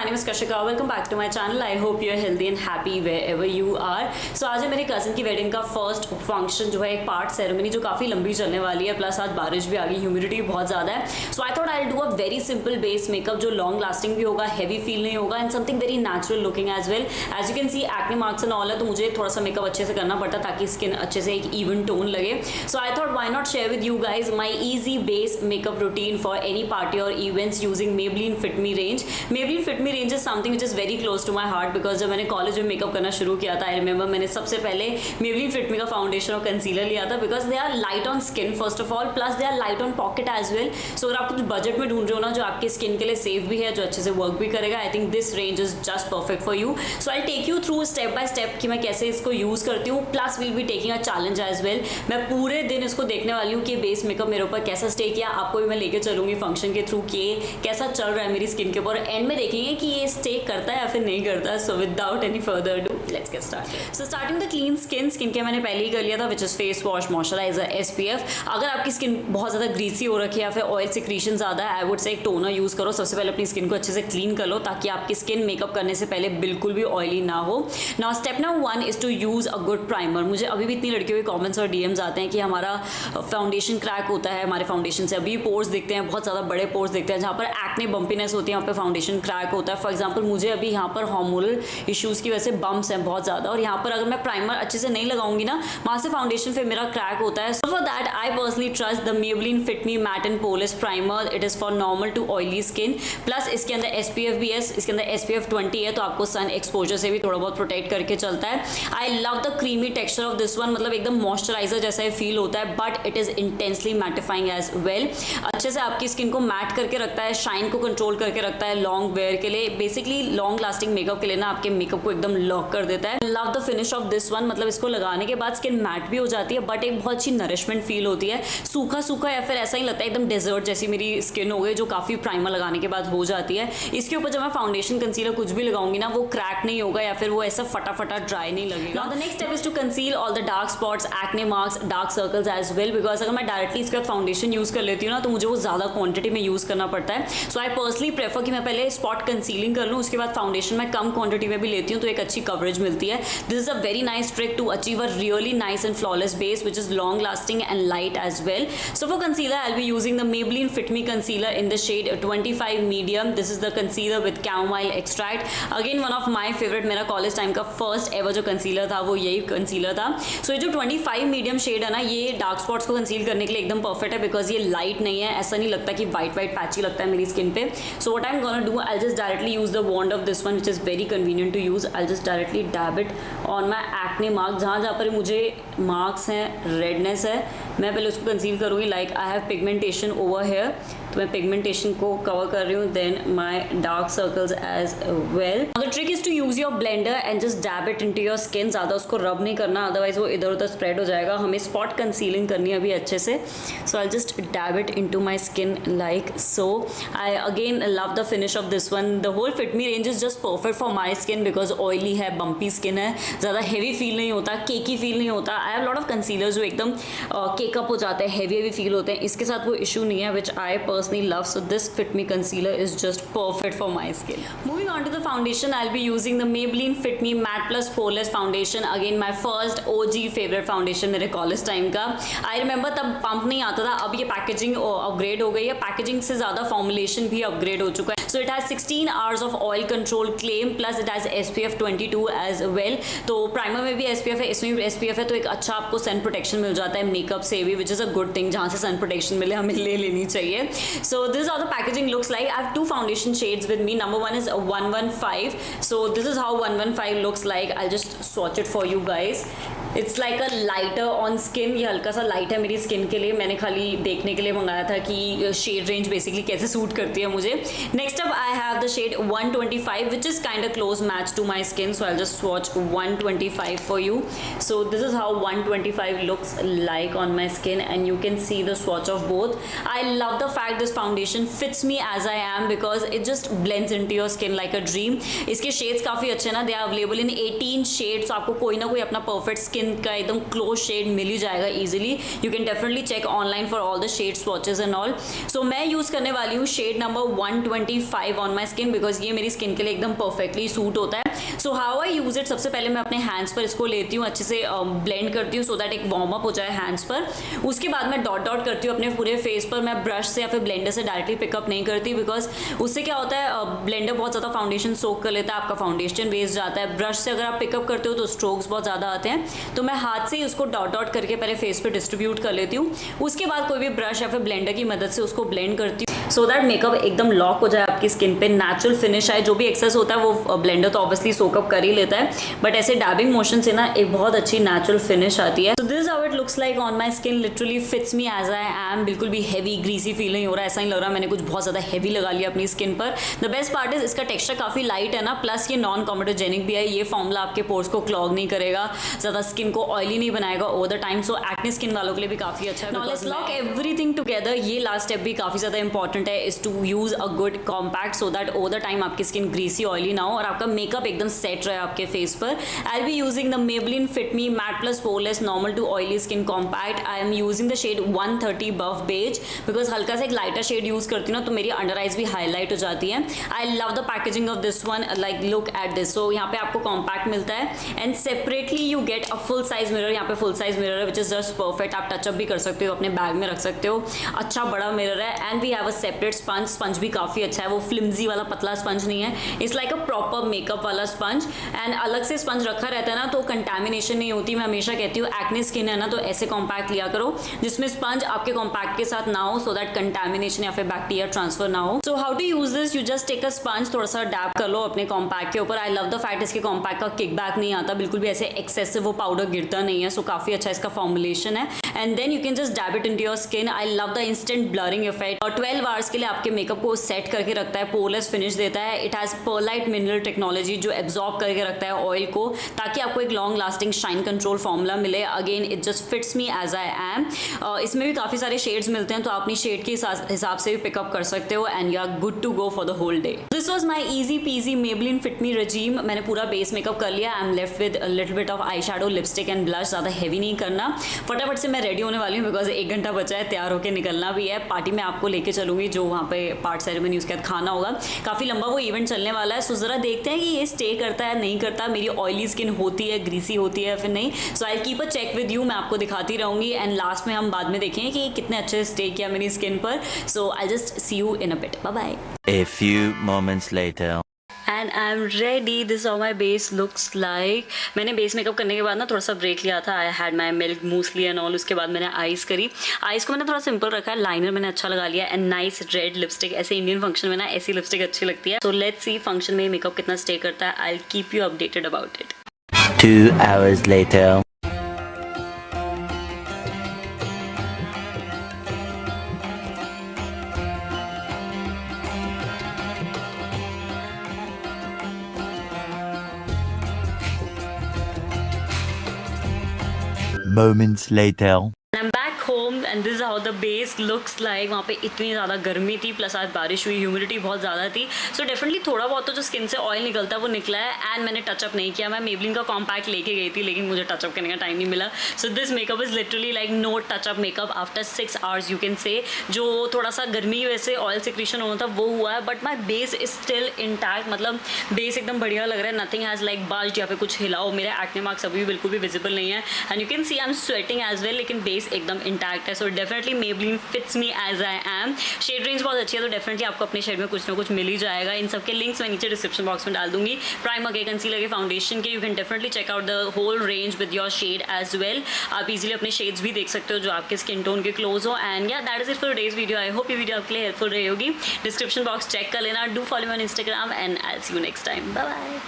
name is Kashika. Welcome back to my channel. I hope you are healthy and happy wherever you are. So आज है मेरे cousin की wedding का first function जो है एक पार्ट सेरेमनी जो काफ़ी लंबी चलने वाली है, प्लस आज बारिश भी आ गई, ह्यूमिडिटी बहुत ज़्यादा है. So I thought I will do a very simple base makeup जो लॉन्ग लास्टिंग भी होगा, हैवी फील नहीं होगा and something very natural looking as well. As you can see acne marks and all है, तो मुझे थोड़ा सा मेकअप अच्छे से करना पड़ता ताकि स्किन अच्छे से एक इवन टोन लगे. So I thought why not share with you guys my easy base makeup routine for any party और events using Maybelline Fit Me range. Maybelline Fit Me range is something which is very close to my heart because जब मैंने college में makeup करना शुरू किया था, I remember मैंने सबसे पहले Maybelline Fit Me का फाउंडेशन और कंसीलर लिया था because they are light on skin first of all, plus they are light on pocket as well. So अगर आप कुछ बजट में ढूंढ रहे हो ना जो आपकी स्किन के लिए सेफ भी है, जो अच्छे से वर्क भी करेगा, I think this range is just perfect for you. So I take you through step by step कि मैं कैसे इसको यूज़ करती हूँ, plus will be taking a challenge as well. मैं पूरे दिन इसको देखने वाली हूँ कि बेस मेकअप मेरे ऊपर कैसा स्टे किया. आपको भी मैं लेके चलूंगी फंक्शन के थ्रू कि कैसा चल रहा है मेरी स्किन के ऊपर. एंड में देखेंगे कि ये स्टे करता है या फिर नहीं करता. So without any further do let's get started. So starting the clean skin के मैंने पहले ही कर लिया था which is face wash, moisturiser, SPF. अगर आपकी स्किन बहुत ज़्यादा ग्रीसी हो रखी है या फिर ऑयल सिक्रीशन ज़्यादा है, आई वुड से एक टोनर यूज़ करो. सबसे पहले अपनी स्किन को अच्छे से क्लीन कर लो ताकि आपकी स्किन मेकअप करने से पहले बिल्कुल भी ऑयली ना हो. Now step number 1 is to use a good primer. मुझे अभी भी इतनी लड़कियों के कॉमेंट्स और DMs आते हैं कि हमारा फाउंडेशन क्रैक होता है, हमारे फाउंडेशन से अभी पोर्स दिखते हैं, बहुत ज़्यादा बड़े पोर्स दिखते हैं, जहाँ पर एक्ने बम्पीनेस होती है वहाँ पर फाउंडेशन क्रैक होता है. फॉर एग्जाम्पल मुझे अभी यहाँ पर हार्मोनल इशूज़ की वजह से बम्प्स हैं बहुत ज़्यादा, और यहाँ पर अगर मैं प्राइमर अच्छे से नहीं लगाऊंगी ना, वहाँ से फाउंडेशन फिर मेरा क्रैक होता है. So for that I personally trust the Maybelline Fit Me matte and poreless primer. It is for normal to oily skin, plus इसके अंदर SPF भी है, इसके अंदर SPF 20 है, तो आपको सन एक्सपोजर से भी थोड़ा बहुत प्रोटेक्ट करके चलता है. I love the creamy texture of this one, मतलब एकदम मॉइस्चराइजर जैसा ही फील होता है, but it is intensely mattifying as well. अच्छे से आपकी स्किन को मैट करके रखता है, शाइन को कंट्रोल करके रखता है लॉन्ग वेयर के लिए. बेसिकली लॉन्ग लास्टिंग मेकअप के लिए ना आपके मेकअप को एकदम लॉक कर देता है. Love the finish of this one, मतलब इसको लगाने के बाद स्किन मैट भी हो जाती है, बट एक बहुत अच्छी नरिशमेंट फील होती है. सूखा सूखा या फिर ऐसा ही लगता है एकदम डेजर्ट जैसी मेरी स्किन हो गई, जो काफ़ी प्राइमर लगाने के बाद हो जाती है. इसके ऊपर जब मैं फाउंडेशन कंसीलर कुछ भी लगाऊंगी ना, वो क्रैक नहीं होगा या फिर वो ऐसा फटाफटा ड्राई नहीं लगेगा. The next step is to conceal all the dark spots, acne marks, dark circles as well, because अगर मैं डायरेक्टली इसके बाद फाउंडेशन यूज़ कर लेती हूँ ना, तो मुझे वो ज़्यादा क्वांटिटी में यूज़ करना पड़ता है. सो आई पर्सनली प्रेफर कि मैं पहले स्पॉट कंसीलिंग कर लूँ, उसके बाद फाउंडेशन मैं कम क्वांटिटी में भी लेती हूँ, तो एक अच्छी कवरेज मिलती है. This is a very nice trick to achieve a really nice and flawless base which is long lasting and light as well. So for concealer I will be using the Maybelline Fit Me concealer in the shade 25 medium. This is the concealer with chamomile extract. Again one of my favorite, मेरा college time का first ever जो concealer था वो यही concealer था. सो ये जो 25 medium shade है ना, ये डार्क स्पॉट्स को कंसील करने के लिए एकदम परफेक्ट है बिकॉज ये लाइट नहीं है, ऐसा नहीं लगता कि वाइट पैची लगता है मेरी स्किन पे. So what I am gonna do, I just directly use the wand of this one which is very convenient to use. I just directly dab it on my acne mark, जहाँ जहाँ पर मुझे marks हैं, redness है, मैं पहले उसको conceal करूँगी. Like I have pigmentation over here, तो मैं पिगमेंटेशन को कवर कर रही हूँ. Then my dark circles as well. The trick is to use your blender and just dab it into your skin. ज़्यादा उसको रब नहीं करना, अदरवाइज वो इधर उधर स्प्रेड हो जाएगा. हमें स्पॉट कंसीलिंग करनी है अभी अच्छे से. So I just dab it into my skin like so. I again love the finish of this one. The whole fit me range is just perfect for my skin because oily है, bumpy skin है, ज़्यादा heavy feel नहीं होता, केकी feel नहीं होता. I have lot of concealers जो एकदम केकअप हो जाते हैं, हैवी फील होते हैं. इसके साथ वो इशू नहीं है which I personally love. So this Fit Me concealer is just perfect for my skin. Moving on to the foundation, I'll be using the Maybelline Fit Me Matte Plus Poreless Foundation. Again my first OG favorite foundation मेरे college time का. I remember तब pump नहीं आता था, अब ये packaging upgrade हो गई है. पैकेजिंग से ज़्यादा फॉर्मुलेशन भी अपग्रेड हो चुका है. So it has 16 hours of oil control claim, plus it has SPF 22 as well. तो प्राइमर में भी SPF है, इसमें भी SPF है, तो एक अच्छा आपको सन प्रोटेक्शन मिल जाता है मेकअप से भी, which is a good thing. जहाँ से सन प्रोटेक्शन मिले हमें ले लेनी चाहिए. So this is how the packaging looks like. I have two foundation shades with me. Number one is 115. So this is how 115 looks like. I'll just swatch it for you guys. It's like a lighter on skin. ये हल्का सा light है मेरी skin के लिए. मैंने खाली देखने के लिए मंगाया था कि शेड रेंज बेसिकली कैसे सूट करती है मुझे. Next up I have the shade 125 which is kind of close match to my skin. So I'll just swatch 125 for you. So this is how 125 looks like on my skin and you can see the swatch of both. I love the fact this foundation fits me as I am because it just blends into your skin like a dream. इसके shades काफ़ी अच्छे ना. They are available in 18 shades. So आपको कोई ना कोई अपना perfect skin का एकदम क्लोज शेड मिल ही जाएगा easily. You can definitely check online for all the shade swatches and all. So मैं यूज़ करने वाली हूँ shade number 125 on my skin. Skin because ये मेरी स्किन के लिए एकदम परफेक्टली सूट होता है। So how I use it, सबसे पहले मैं अपने हैंड्स पर इसको लेती हूँ, अच्छे से ब्लेंड करती हूँ सो दैट एक वार्म अप हो जाए हैंड्स पर। उसके बाद मैं डॉट डॉट करती हूँ अपने पूरे फेस पर। मैं ब्रश से या फिर ब्लेंडर से डायरेक्टली पिकअप नहीं करती बिकॉज उससे क्या होता है, ब्लेंडर बहुत ज़्यादा फाउंडेशन सोक कर लेता है, आपका फाउंडेशन वेस्ट जाता है। ब्रश से अगर आप पिकअप करते हो तो स्ट्रोक्स बहुत ज़्यादा आते हैं। तो मैं हाथ से ही उसको डॉट डॉट करके पहले फेस पे डिस्ट्रीब्यूट कर लेती हूँ। उसके बाद कोई भी ब्रश या फिर ब्लेंडर की मदद से उसको ब्लेंड करती हूँ सो दैट मेकअप एकदम लॉक हो जाए आपकी स्किन पे, नेचुरल फिनिश आए। जो भी एक्सेस होता है वो ब्लेंडर तो ऑब्वियसली सोकअप कर ही लेता है, बट ऐसे डैबिंग मोशन से ना एक बहुत अच्छी नेचुरल फिनिश आती है। So this how it looks like on my skin, literally fits me as I am. बिल्कुल भी हैवी ग्रीसी फील नहीं हो रहा, ऐसा नहीं लग रहा मैंने कुछ बहुत ज़्यादा हैवी लगा लिया अपनी स्किन पर। द बेस्ट पार्ट इज इसका टेक्स्चर काफ़ी लाइट है ना, प्लस ये नॉन कॉमेटोजेनिक भी है। ये फॉर्मूला आपके पोर्स को क्लॉग नहीं करेगा, ज़्यादा स्किन को ऑयली नहीं बनाएगा over the time. So acne skin वालों के लिए भी काफ़ी अच्छा है। Now let's lock everything together. ये लास्ट स्टेप भी काफ़ी ज़्यादा इंपॉर्टेंट है, is to use a good compact so that over the time आपकी स्किन ग्रीसी ऑयली ना हो और आपका मेकअप एकदम सेट रहे आपके फेस पर। I be using the Maybelline Fit Me Matte Plus Poreless Normal to Oily Skin Compact. I am using the shade 130 Buff Beige because हल्का सा एक लाइटर शेड यूज करती हूँ ना तो मेरी अंडर आइज भी हाईलाइट हो जाती है। I love the packaging of this one, like look at this. So यहाँ पे आपको कॉम्पैक्ट मिलता है and separately you get a full size mirror. यहाँ पे फुल साइज मिरर है विच इज जस्ट परफेक्ट। आप टचअप भी कर सकते हो, अपने बैग में रख सकते हो, अच्छा बड़ा मिरर है। And we have a separate sponge. Sponge भी काफ़ी अच्छा है, वो फ्लिम्जी वाला पतला स्पंज नहीं है, it's like a proper makeup वाला स्पंज। एंड अलग से स्पंज रखा रहता है ना तो कंटैमिनेशन नहीं होती। मैं हमेशा कहती हूँ एक्ने स्किन है ना तो ऐसे कॉम्पैक्ट लिया करो जिसमें स्पंज आपके कॉम्पैक्ट के साथ ना हो, सो दैट कंटैमिनेशन या फिर बैक्टीरिया ट्रांसफर ना हो। So how to use this, you just take a sponge, थोड़ा सा डैप कर लो अपने कॉम्पैक्ट के ऊपर। आई लव द फैक्ट इसके कॉम्पैक्ट का किक बैक नहीं आता, बिल्कुल भी ऐसे एक्सेसिव वो पाउडर गिरता नहीं है। सो काफी अच्छा इसका फॉर्मुलेशन है and then you can just dab it into your skin. I love the instant blurring effect और 12 आवर्स के लिए आपके मेकअप को सेट करके रखता है, पोरलेस फिनिश देता है। It has perlite mineral technology जो एब्जॉर्ब करके रखता है ऑयल को, ताकि आपको एक long lasting shine control formula मिले। Again it just fits me as I am. इसमें भी काफ़ी सारे शेड्स मिलते हैं तो आप अपनी शेड के हिसाब से भी पिकअप कर सकते हो and you are good to go for the whole day. This was my easy peasy Maybelline Fit Me regime। मैंने पूरा बेस मेकअप कर लिया। I am left with little bit of eye shadow, lipstick and blush. ज़्यादा heavy नहीं करना। फटाफट से मैं रेडी होने वाली हूँ बिकॉज 1 घंटा बचा है, तैयार होकर निकलना भी है। पार्टी में आपको लेके चलूंगी जो वहाँ पे पार्ट सेरेमनी उसके बाद खाना होगा। काफ़ी लंबा वो इवेंट चलने वाला है। सो ज़रा देखते हैं कि ये स्टे करता है नहीं करता, मेरी ऑयली स्किन होती है, ग्रीसी होती है फिर नहीं। So I keep a check with you, मैं आपको दिखाती रहूंगी एंड लास्ट में हम बाद में देखेंगे कि कितने अच्छे स्टे किया मेरी स्किन पर। So I just see you in a bit, bye bye. A few moments later. And I am ready, this how my base looks like. मैंने बेस मेकअप करने के बाद ना थोड़ा सा ब्रेक लिया था। I had my milk muesli and all. उसके बाद मैंने आइज करी। आइज को मैंने थोड़ा सिंपल रखा है, लाइनर मैंने अच्छा लगा लिया एंड नाइस रेड लिपस्टिक। ऐसे इंडियन फंक्शन में ना ऐसी लिपस्टिक अच्छी लगती है। सो लेट्स सी फंक्शन में मेकअप कितना स्टे करता है। I will keep you updated about it. 2 hours later. Moments later. I'm back home and this is how the base looks like। वहाँ पे इतनी ज़्यादा गर्मी थी, प्लस आज बारिश हुई, ह्यूमिडिटी बहुत ज़्यादा थी। सो डेफिनेटली थोड़ा बहुत तो जो स्किन से ऑयल निकलता है वो निकला है। एंड मैंने टचअप नहीं किया। मैं Maybelline का कॉम्पैक्ट लेके गई थी लेकिन मुझे टचअप करने का टाइम नहीं मिला। So this makeup is literally like no touch up makeup after 6 hours you can say. जो थोड़ा सा गर्मी की वजह से ऑयल सिक्रीशन होना था वो हुआ है, but my base is still intact. मतलब बेस एकदम बढ़िया लग रहा है, नथिंग हैज़ लाइक बल्ज्ड या फिर कुछ हिलाओ। मेरे एक्ने मार्क्स अभी भी बिल्कुल भी विजिबल नहीं है and you can see I am sweating as well, लेकिन बेस एकदम इंटैक्ट है। So definitely Maybelline fits me as I am। Shade range बहुत अच्छी है तो डेफिनेटली आपको अपने शेड में कुछ ना कुछ मिल ही जाएगा। इन सबके लिंक्स मैं नीचे डिस्क्रिप्शन बॉक्स में डाल दूंगी। प्राइमर के, कंसीलर के, फाउंडेशन के, you can definitely check out the whole range with your shade as well. आप इजीली अपने शेड्स भी देख सकते हो जो आपके स्किन टोन के क्लोज हो। And yeah that is it for today's video. I hope ये वीडियो आपके लिए हेल्पफुल रही होगी। डिस्क्रिप्शन बॉक्स चेक कर लेना। Do follow me on Instagram and I see you next time. Bye bye.